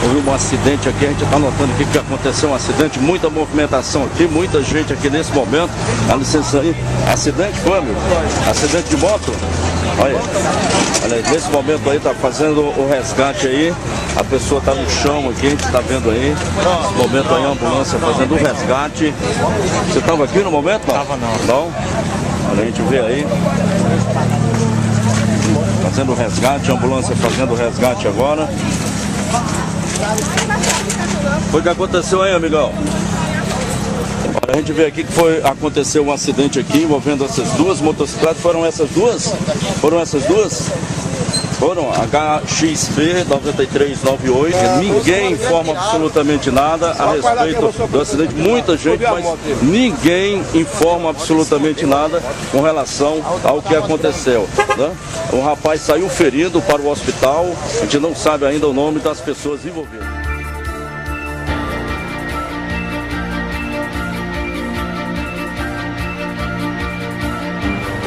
houve um acidente aqui, a gente está notando aqui que aconteceu um acidente, muita movimentação aqui, muita gente aqui nesse momento. Dá licença aí. Acidente foi, amigo? Acidente de moto? Olha, nesse momento aí tá fazendo o resgate aí. A pessoa tá no chão aqui, a gente tá vendo aí. Nesse momento aí a ambulância fazendo o resgate. Você tava aqui no momento? Não? Tava não. Não? Olha, a gente vê aí. Fazendo o resgate, a ambulância fazendo o resgate agora. Foi o que aconteceu aí, amigão? Olha, a gente vê aqui que aconteceu um acidente aqui envolvendo essas duas motocicletas. Foram essas duas? Foram essas duas? Foram HXP 9398. Ninguém informa absolutamente nada a respeito do acidente. Muita gente, mas ninguém informa absolutamente nada com relação ao que aconteceu, né? O rapaz saiu ferido para o hospital. A gente não sabe ainda o nome das pessoas envolvidas.